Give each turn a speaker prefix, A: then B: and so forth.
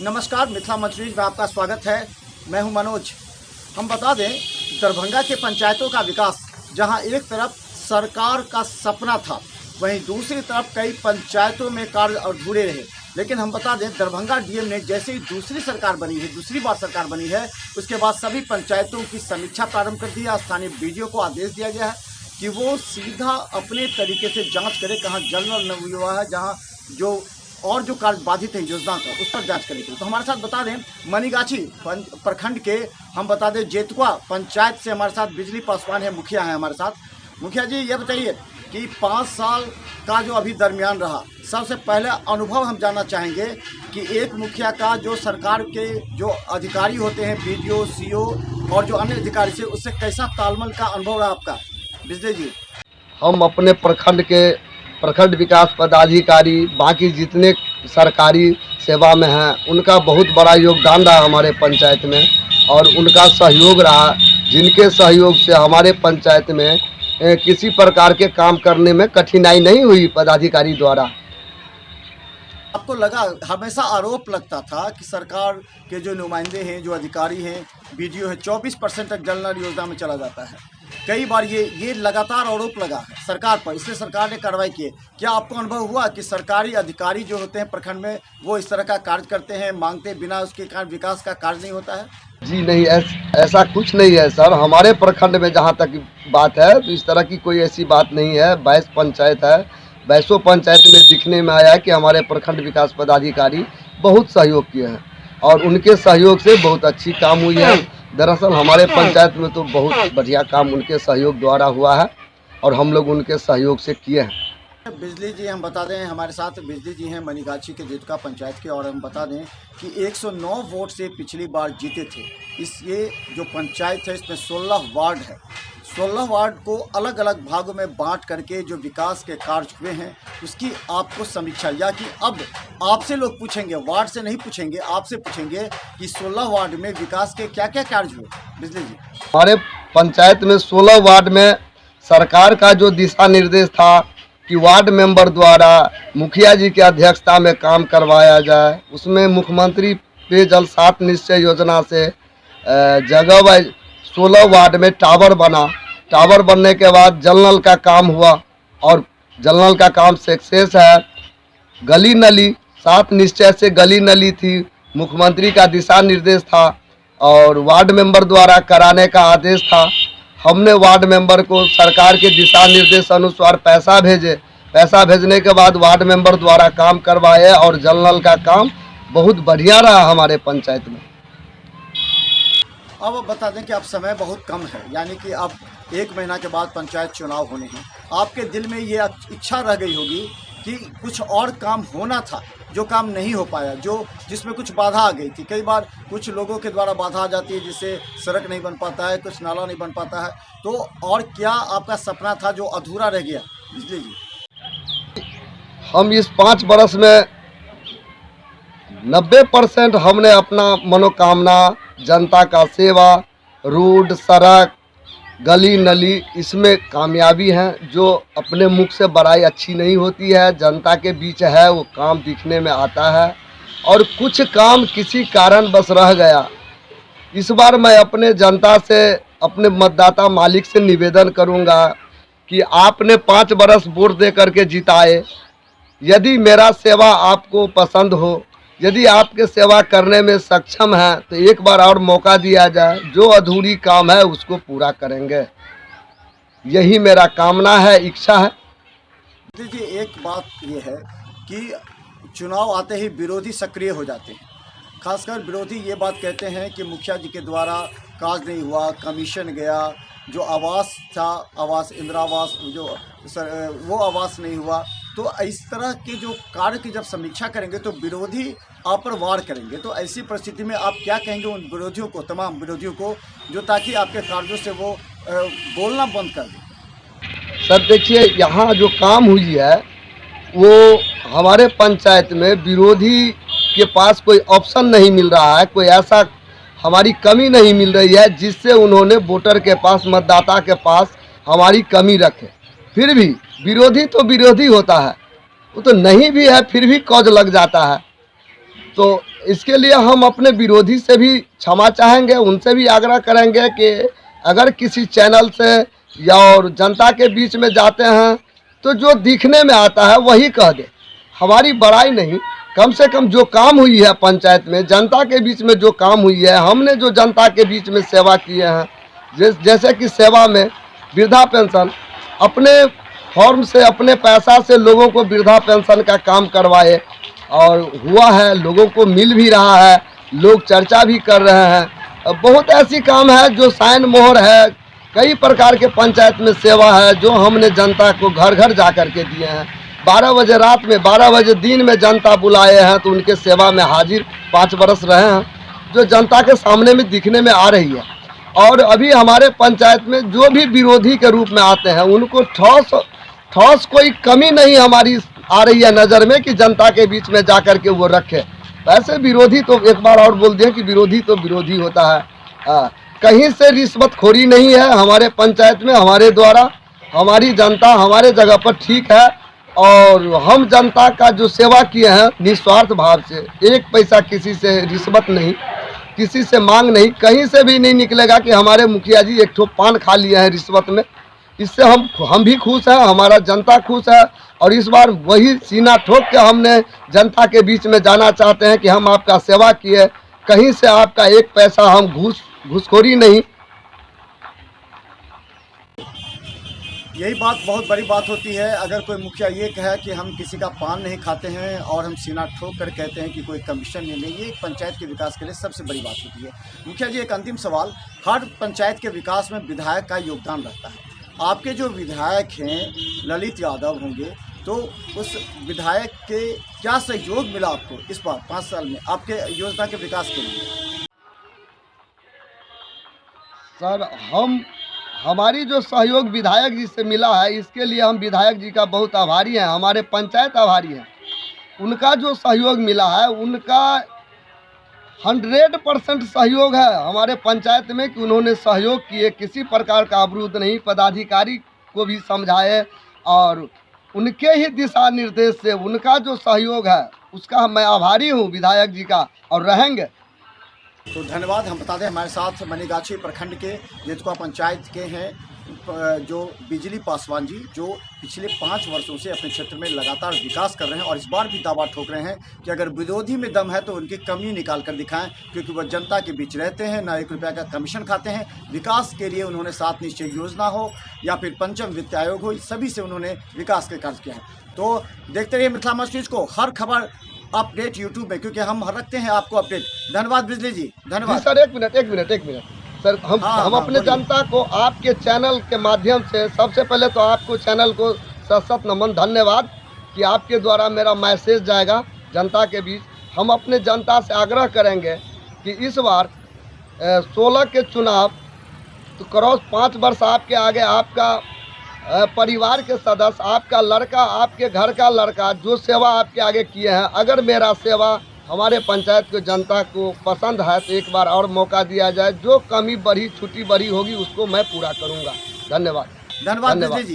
A: नमस्कार, मिथिला मंथली में आपका स्वागत है। मैं हूं मनोज। हम बता दें, दरभंगा के पंचायतों का विकास जहां एक तरफ सरकार का सपना था, वहीं दूसरी तरफ कई पंचायतों में कार्य अधूरे रहे। लेकिन हम बता दें, दरभंगा डीएम ने जैसे ही दूसरी बार सरकार बनी है, उसके बाद सभी पंचायतों की समीक्षा प्रारंभ कर दी है। स्थानीय बीडीओ को आदेश दिया गया है कि वो सीधा अपने तरीके से जाँच करे, कहाँ जल नल हुआ है, जहाँ जो कार्य बाधित है योजना का, उस पर जांच करेगी। तो हमारे साथ बता दें, मनीगाछी प्रखंड के हम बता दें जेतुआ पंचायत से हमारे साथ बिजली पासवान है, मुखिया हैं हमारे साथ। मुखिया जी, ये बताइए कि 5 साल का जो अभी दरमियान रहा, सबसे पहले अनुभव हम जानना चाहेंगे कि एक मुखिया का जो सरकार के जो अधिकारी होते हैं, बीडीओ, सीओ और जो अन्य अधिकारी से, उससे कैसा तालमेल का अनुभव रहा आपका? बिजली जी।
B: हम अपने प्रखंड विकास पदाधिकारी बाकी जितने सरकारी सेवा में हैं, उनका बहुत बड़ा योगदान रहा हमारे पंचायत में, और उनका सहयोग रहा, जिनके सहयोग से हमारे पंचायत में किसी प्रकार के काम करने में कठिनाई नहीं हुई पदाधिकारी द्वारा।
A: आपको लगा, हमेशा आरोप लगता था कि सरकार के जो नुमाइंदे हैं, जो अधिकारी हैं, बीडीओ है, 24% तक जल नल योजना में चला जाता है। कई बार ये लगातार आरोप लगा है सरकार पर, इसलिए सरकार ने कार्रवाई की है। क्या आपको अनुभव हुआ कि सरकारी अधिकारी जो होते हैं प्रखंड में, वो इस तरह का कार्य करते हैं, मांगते बिना उसके कारण विकास का कार्य नहीं होता है?
B: जी नहीं, ऐसा कुछ नहीं है सर। हमारे प्रखंड में जहाँ तक बात है, तो इस तरह की कोई ऐसी बात नहीं है। 22 पंचायत है, 22 पंचायत में दिखने में आया कि हमारे प्रखंड विकास पदाधिकारी बहुत सहयोग किए हैं, और उनके सहयोग से बहुत अच्छी काम हुई है। दरअसल हमारे पंचायत में तो बहुत बढ़िया काम उनके सहयोग द्वारा हुआ है, और हम लोग उनके सहयोग से किए हैं।
A: बिजली जी, हम बता दें, हमारे साथ बिजली जी हैं मनीगाछी के जेतुआ पंचायत के, और हम बता दें कि 109 वोट से पिछली बार जीते थे। ये जो पंचायत है, इसमें 16 वार्ड है। 16 वार्ड को अलग अलग भागों में बांट करके जो विकास के कार्य हुए हैं, उसकी आपको समीक्षा, या कि अब आपसे लोग पूछेंगे, वार्ड से नहीं पूछेंगे, आपसे पूछेंगे कि 16 वार्ड में विकास के क्या क्या कार्य हुए? बिजली जी,
B: हमारे पंचायत में 16 वार्ड में सरकार का जो दिशा निर्देश था कि वार्ड मेंबर द्वारा मुखिया जी की अध्यक्षता में काम करवाया जाए, उसमें मुख्यमंत्री पेयजल 7 निश्चय योजना से जगह वाइज 16 वार्ड में टावर बना। टावर बनने के बाद जल नल का काम हुआ, और जल नल का काम सक्सेस है। गली नली 7 निश्चय से गली नली थी, मुख्यमंत्री का दिशा निर्देश था, और वार्ड मेंबर द्वारा कराने का आदेश था। हमने वार्ड मेंबर को सरकार के दिशा निर्देश अनुसार पैसा भेजे। पैसा भेजने के बाद वार्ड मेंबर द्वारा काम करवाए, और जल नल का काम बहुत बढ़िया रहा हमारे पंचायत में।
A: अब बता दें कि अब समय बहुत कम है, यानी कि अब 1 महीना के बाद पंचायत चुनाव होने हैं। आपके दिल में ये इच्छा रह गई होगी कि कुछ और काम होना था, जो काम नहीं हो पाया, जिसमें कुछ बाधा आ गई थी। कई बार कुछ लोगों के द्वारा बाधा आ जाती है, जिससे सड़क नहीं बन पाता है, कुछ नाला नहीं बन पाता है। तो और क्या आपका सपना था जो अधूरा रह गया? बिजली जी,
B: हम इस 5 बरस में 90% हमने अपना मनोकामना, जनता का सेवा, रोड, सड़क, गली नली, इसमें कामयाबी है। जो अपने मुख से बड़ाई अच्छी नहीं होती है, जनता के बीच है, वो काम दिखने में आता है। और कुछ काम किसी कारण बस रह गया। इस बार मैं अपने जनता से, अपने मतदाता मालिक से निवेदन करूंगा कि आपने 5 बरस वोट दे करके जिताए। यदि मेरा सेवा आपको पसंद हो, यदि आपके सेवा करने में सक्षम है, तो एक बार और मौका दिया जाए। जो अधूरी काम है उसको पूरा करेंगे, यही मेरा कामना है, इच्छा है।
A: जी, एक बात ये है कि चुनाव आते ही विरोधी सक्रिय हो जाते हैं। खासकर विरोधी ये बात कहते हैं कि मुखिया जी के द्वारा काज नहीं हुआ, कमीशन गया, जो आवास था, आवास इंदिरा आवास वो आवास नहीं हुआ। तो इस तरह के जो कार्य की जब समीक्षा करेंगे तो विरोधी आप पर वार करेंगे। तो ऐसी परिस्थिति में आप क्या कहेंगे उन विरोधियों को, तमाम विरोधियों को, जो ताकि आपके कार्यों से वो बोलना बंद कर दें?
B: सर देखिए, यहाँ जो काम हुई है, वो हमारे पंचायत में विरोधी के पास कोई ऑप्शन नहीं मिल रहा है, कोई ऐसा हमारी कमी नहीं मिल रही है जिससे उन्होंने वोटर के पास, मतदाता के पास हमारी कमी रखे। फिर भी विरोधी तो विरोधी होता है, वो तो नहीं भी है फिर भी कौज लग जाता है। तो इसके लिए हम अपने विरोधी से भी क्षमा चाहेंगे, उनसे भी आग्रह करेंगे कि अगर किसी चैनल से या और जनता के बीच में जाते हैं तो जो दिखने में आता है वही कह दे, हमारी बड़ाई नहीं। कम से कम जो काम हुई है पंचायत में, जनता के बीच में जो काम हुई है, हमने जो जनता के बीच में सेवा किए हैं, जैसे कि सेवा में वृद्धा पेंशन, अपने फॉर्म से अपने पैसा से लोगों को वृद्धा पेंशन का काम करवाए और हुआ है, लोगों को मिल भी रहा है, लोग चर्चा भी कर रहे हैं। बहुत ऐसी काम है जो साइन मोहर है, कई प्रकार के पंचायत में सेवा है जो हमने जनता को घर घर जा कर के दिए हैं। 12 बजे रात में, 12 बजे दिन में जनता बुलाए हैं तो उनके सेवा में हाजिर 5 बरस रहे हैं, जो जनता के सामने में दिखने में आ रही है। और अभी हमारे पंचायत में जो भी विरोधी के रूप में आते हैं उनको ठोस कोई कमी नहीं हमारी आ रही है नज़र में कि जनता के बीच में जा कर के वो रखे। वैसे विरोधी तो एक बार और बोल दिए कि विरोधी तो विरोधी होता है। कहीं से रिश्वतखोरी नहीं है हमारे पंचायत में, हमारे द्वारा हमारी जनता हमारे जगह पर ठीक है और हम जनता का जो सेवा किए हैं निस्वार्थ भाव से, एक पैसा किसी से रिश्वत नहीं, किसी से मांग नहीं, कहीं से भी नहीं निकलेगा कि हमारे मुखिया जी एक ठो पान खा लिए हैं रिश्वत में। इससे हम भी खुश हैं, हमारा जनता खुश है और इस बार वही सीना ठोक के हमने जनता के बीच में जाना चाहते हैं कि हम आपका सेवा किए, कहीं से आपका एक पैसा हम घूसखोरी नहीं।
A: यही बात बहुत बड़ी बात होती है। अगर कोई मुखिया ये कहे कि हम किसी का पान नहीं खाते हैं और हम सीना ठोक कर कहते हैं कि कोई कमीशन नहीं लेंगे, ये एक पंचायत के विकास के लिए सबसे बड़ी बात होती है। मुखिया जी, एक अंतिम सवाल, हर पंचायत के विकास में विधायक का योगदान रहता है। आपके जो विधायक हैं ललित यादव होंगे, तो उस विधायक के क्या सहयोग मिला आपको इस बार 5 साल में आपके योजना के विकास के लिए?
B: सर, हमारी जो सहयोग विधायक जी से मिला है इसके लिए हम विधायक जी का बहुत आभारी हैं, हमारे पंचायत आभारी हैं। उनका जो सहयोग मिला है उनका 100% सहयोग है हमारे पंचायत में कि उन्होंने सहयोग किए, किसी प्रकार का अवरोध नहीं, पदाधिकारी को भी समझाए और उनके ही दिशा निर्देश से उनका जो सहयोग है उसका मैं आभारी हूँ विधायक जी का और रहेंगे।
A: तो धन्यवाद। हम बता दें हमारे साथ मनीगाछी प्रखंड के जेतुआ पंचायत के हैं जो बिजली पासवान जी, जो पिछले 5 वर्षों से अपने क्षेत्र में लगातार विकास कर रहे हैं और इस बार भी दावा ठोक रहे हैं कि अगर विरोधी में दम है तो उनकी कमी निकाल कर दिखाएं, क्योंकि वह जनता के बीच रहते हैं, ना 1 रुपया का कमीशन खाते हैं। विकास के लिए उन्होंने 7 निश्चय योजना हो या फिर पंचम वित्त आयोग हो, सभी से उन्होंने विकास के कार्य किया है। तो देखते रहिए मिथिला मस्ट न्यूज़ को, हर खबर अपडेट यूट्यूब में, क्योंकि हम रखते हैं आपको अपडेट। धन्यवाद बिजली जी, धन्यवाद।
B: सर एक मिनट सर, हम अपने जनता को आपके चैनल के माध्यम से सबसे पहले तो आपको चैनल को सत नमन, धन्यवाद कि आपके द्वारा मेरा मैसेज जाएगा जनता के बीच। हम अपने जनता से आग्रह करेंगे कि इस बार 16 के चुनाव तो क्रॉस 5 वर्ष आपके आगे, आपका परिवार के सदस्य, आपका लड़का, आपके घर का लड़का जो सेवा आपके आगे किए हैं, अगर मेरा सेवा हमारे पंचायत के जनता को पसंद है तो एक बार और मौका दिया जाए, जो कमी बढ़ी छुट्टी बढ़ी होगी उसको मैं पूरा करूंगा। धन्यवाद।
A: धन्यवाद बिजली जी।